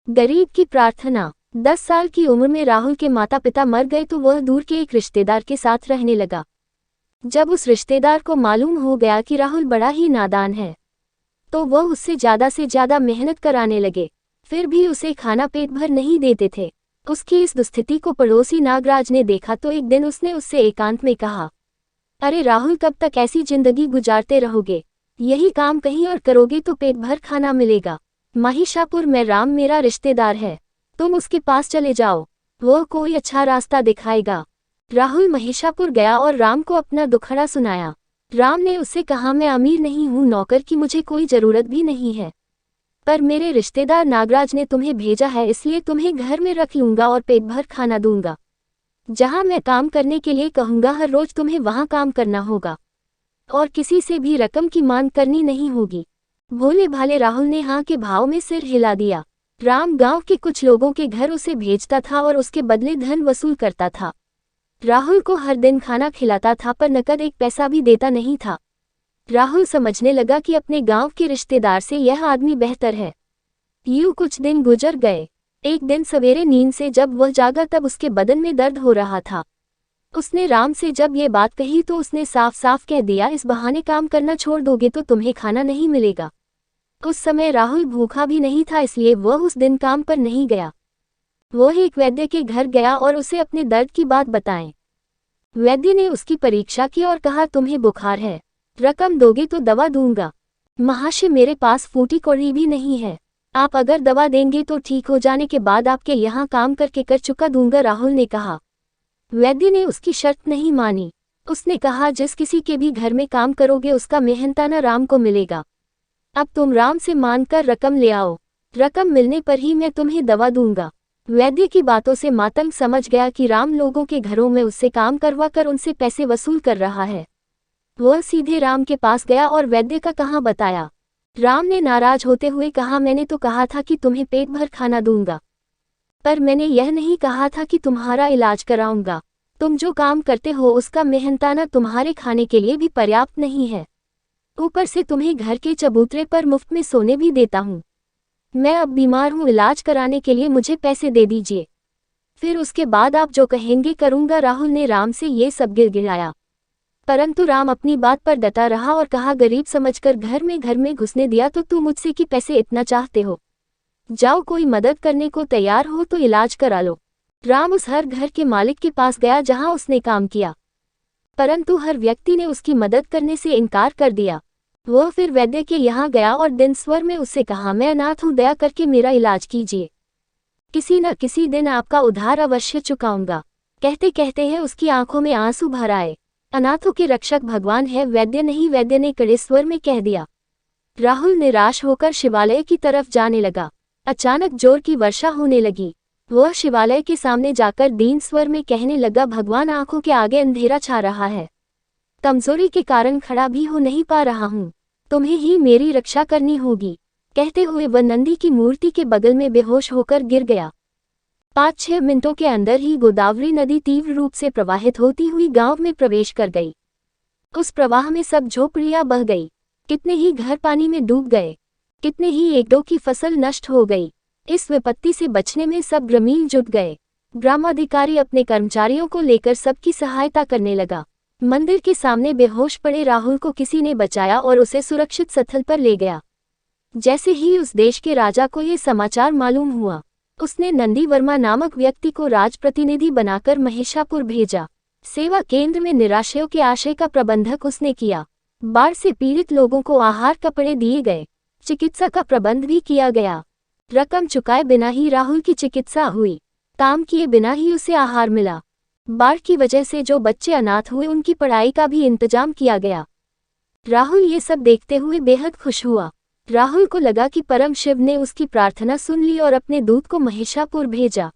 गरीब की प्रार्थना। 10 साल की उम्र में राहुल के माता पिता मर गए तो वह दूर के एक रिश्तेदार के साथ रहने लगा। जब उस रिश्तेदार को मालूम हो गया कि राहुल बड़ा ही नादान है, तो वह उससे ज़्यादा मेहनत कराने लगे, फिर भी उसे खाना पेट भर नहीं देते थे। उसकी इस दुस्थिति को पड़ोसी नागराज ने देखा तो एक दिन उसने उससे एकांत में कहा, अरे राहुल, कब तक ऐसी जिंदगी गुजारते रहोगे? यही काम कहीं और करोगे तो पेट भर खाना मिलेगा। महिषापुर में राम मेरा रिश्तेदार है, तुम उसके पास चले जाओ, वह कोई अच्छा रास्ता दिखाएगा। राहुल महिषापुर गया और राम को अपना दुखड़ा सुनाया। राम ने उससे कहा, मैं अमीर नहीं हूँ, नौकर की मुझे कोई ज़रूरत भी नहीं है, पर मेरे रिश्तेदार नागराज ने तुम्हें भेजा है, इसलिए तुम्हें घर में रख लूँगा और पेट भर खाना दूंगा। जहाँ मैं काम करने के लिए कहूँगा हर रोज तुम्हें वहाँ काम करना होगा और किसी से भी रकम की मांग करनी नहीं होगी। भोले भाले राहुल ने हाँ के भाव में सिर हिला दिया। राम गांव के कुछ लोगों के घर उसे भेजता था और उसके बदले धन वसूल करता था। राहुल को हर दिन खाना खिलाता था पर नकद एक पैसा भी देता नहीं था। राहुल समझने लगा कि अपने गांव के रिश्तेदार से यह आदमी बेहतर है। यूं कुछ दिन गुजर गए। एक दिन सवेरे नींद से जब वह जागा तब उसके बदन में दर्द हो रहा था। उसने राम से जब ये बात कही तो उसने साफ साफ कह दिया, इस बहाने काम करना छोड़ दोगे तो तुम्हें खाना नहीं मिलेगा। उस समय राहुल भूखा भी नहीं था, इसलिए वह उस दिन काम पर नहीं गया। वह एक वैद्य के घर गया और उसे अपने दर्द की बात बताएं। वैद्य ने उसकी परीक्षा की और कहा, तुम्हें बुखार है, रकम दोगे तो दवा दूंगा। महाशय, मेरे पास फूटी कौड़ी भी नहीं है, आप अगर दवा देंगे तो ठीक हो जाने के बाद आपके यहाँ काम करके कर चुका दूंगा। राहुल ने कहा। वैद्य ने उसकी शर्त नहीं मानी। उसने कहा, जिस किसी के भी घर में काम करोगे उसका मेहनताना राम को मिलेगा। अब तुम राम से मानकर रकम ले आओ, रकम मिलने पर ही मैं तुम्हें दवा दूंगा। वैद्य की बातों से मातंग समझ गया कि राम लोगों के घरों में उससे काम करवा कर उनसे पैसे वसूल कर रहा है। वह सीधे राम के पास गया और वैद्य का कहा बताया। राम ने नाराज होते हुए कहा, मैंने तो कहा था कि तुम्हें पेट भर खाना दूंगा, पर मैंने यह नहीं कहा था कि तुम्हारा इलाज कराऊंगा। तुम जो काम करते हो उसका मेहनताना तुम्हारे खाने के लिए भी पर्याप्त नहीं है, ऊपर से तुम्हें घर के चबूतरे पर मुफ्त में सोने भी देता हूँ। मैं अब बीमार हूँ, इलाज कराने के लिए मुझे पैसे दे दीजिए, फिर उसके बाद आप जो कहेंगे करूँगा। राहुल ने राम से ये सब गिड़गिड़ाया, परंतु राम अपनी बात पर डटा रहा और कहा, गरीब समझकर घर में घुसने दिया तो तू मुझसे कि पैसे इतना चाहते हो, जाओ कोई मदद करने को तैयार हो तो इलाज करा लो। राम उस हर घर के मालिक के पास गया जहां उसने काम किया, परंतु हर व्यक्ति ने उसकी मदद करने से इनकार कर दिया। वह फिर वैद्य के यहाँ गया और दिन स्वर में उससे कहा, मैं अनाथ हूँ, दया करके मेरा इलाज कीजिए, किसी न किसी दिन आपका उधार अवश्य चुकाऊंगा। कहते कहते है उसकी आंखों में आंसू भर आए। अनाथों के रक्षक भगवान है, वैद्य नहीं, वैद्य ने कड़े स्वर में कह दिया। राहुल निराश होकर शिवालय की तरफ जाने लगा। अचानक जोर की वर्षा होने लगी। वह शिवालय के सामने जाकर दीन स्वर में कहने लगा, भगवान, आंखों के आगे अंधेरा छा रहा है, कमजोरी के कारण खड़ा भी हो नहीं पा रहा हूँ, तुम्हें ही मेरी रक्षा करनी होगी। कहते हुए वह नंदी की मूर्ति के बगल में बेहोश होकर गिर गया। 5-6 मिनटों के अंदर ही गोदावरी नदी तीव्र रूप से प्रवाहित होती हुई गांव में प्रवेश कर गई। उस प्रवाह में सब झोपड़ियां बह गई, कितने ही घर पानी में डूब गए, कितने ही एकड़ों की फसल नष्ट हो गई। इस विपत्ति से बचने में सब ग्रामीण जुट गए। ग्रामाधिकारी अपने कर्मचारियों को लेकर सबकी सहायता करने लगा। मंदिर के सामने बेहोश पड़े राहुल को किसी ने बचाया और उसे सुरक्षित स्थल पर ले गया। जैसे ही उस देश के राजा को ये समाचार मालूम हुआ, उसने नंदी वर्मा नामक व्यक्ति को राजप्रतिनिधि बनाकर महिषापुर भेजा। सेवा केंद्र में निराश्रयों के आश्रय का प्रबंधक उसने किया। बाढ़ से पीड़ित लोगों को आहार, कपड़े दिए गए, चिकित्सा का प्रबंध भी किया गया। रकम चुकाए बिना ही राहुल की चिकित्सा हुई, काम किए बिना ही उसे आहार मिला। बाढ़ की वजह से जो बच्चे अनाथ हुए उनकी पढ़ाई का भी इंतजाम किया गया। राहुल ये सब देखते हुए बेहद खुश हुआ। राहुल को लगा कि परम शिव ने उसकी प्रार्थना सुन ली और अपने दूत को महिषापुर भेजा।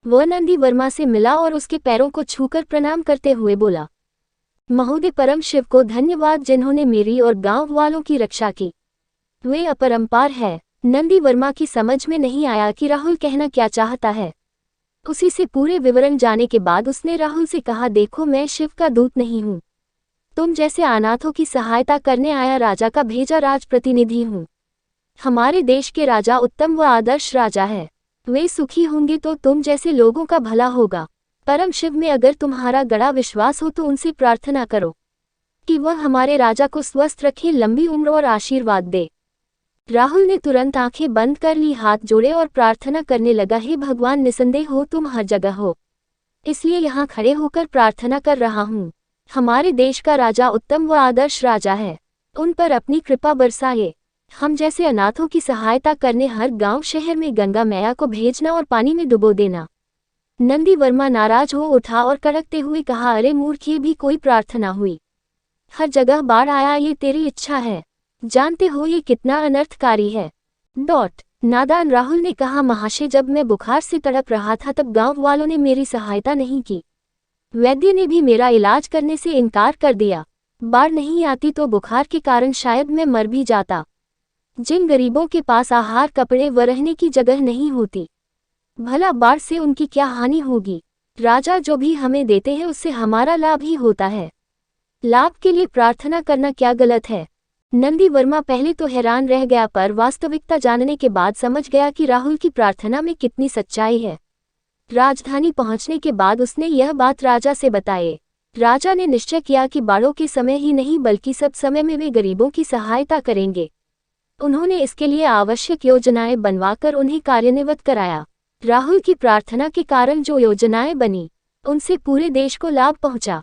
वह नंदी वर्मा से मिला और उसके पैरों को छूकर प्रणाम करते हुए बोला, महोदय, परम शिव को धन्यवाद जिन्होंने मेरी और गांव वालों की रक्षा की, वे अपरंपार है। नंदी वर्मा की समझ में नहीं आया कि राहुल कहना क्या चाहता है। उसी से पूरे विवरण जाने के बाद उसने राहुल से कहा, देखो, मैं शिव का दूत नहीं हूँ, तुम जैसे अनाथों की सहायता करने आया राजा का भेजा राजप्रतिनिधि हूँ। हमारे देश के राजा उत्तम व आदर्श राजा है। वे सुखी होंगे तो तुम जैसे लोगों का भला होगा। परम शिव में अगर तुम्हारा गड़ा विश्वास हो तो उनसे प्रार्थना करो कि वह हमारे राजा को स्वस्थ रखे, लंबी उम्र और आशीर्वाद दे। राहुल ने तुरंत आंखें बंद कर ली, हाथ जोड़े और प्रार्थना करने लगा, हे भगवान, निसंदेह हो तुम हर जगह हो, इसलिए यहाँ खड़े होकर प्रार्थना कर रहा हूँ। हमारे देश का राजा उत्तम व आदर्श राजा है, उन पर अपनी कृपा बरसाए। हम जैसे अनाथों की सहायता करने हर गांव शहर में गंगा मैया को भेजना और पानी में डुबो देना। नंदी वर्मा नाराज हो उठा और कड़कते हुए कहा, अरे मूर्ख, ये भी कोई प्रार्थना हुई? हर जगह बाढ़ आया, ये तेरी इच्छा है? जानते हो ये कितना अनर्थकारी है। नादान राहुल ने कहा, महाशय, जब मैं बुखार से तड़प रहा था तब गांव वालों ने मेरी सहायता नहीं की। वैद्य ने भी मेरा इलाज करने से इनकार कर दिया। बाढ़ नहीं आती तो बुखार के कारण शायद मैं मर भी जाता। जिन गरीबों के पास आहार, कपड़े व रहने की जगह नहीं होती, भला बाढ़ से उनकी क्या हानि होगी? राजा जो भी हमें देते हैं उससे हमारा लाभ ही होता है। लाभ के लिए प्रार्थना करना क्या गलत है? नंदी वर्मा पहले तो हैरान रह गया, पर वास्तविकता जानने के बाद समझ गया कि राहुल की प्रार्थना में कितनी सच्चाई है। राजधानी पहुंचने के बाद उसने यह बात राजा से बताई। राजा ने निश्चय किया कि बाढ़ों के समय ही नहीं बल्कि सब समय में वे गरीबों की सहायता करेंगे। उन्होंने इसके लिए आवश्यक योजनाएं बनवाकर उन्हें कार्यान्वित कराया। राहुल की प्रार्थना के कारण जो योजनाएं बनी, उनसे पूरे देश को लाभ पहुंचा।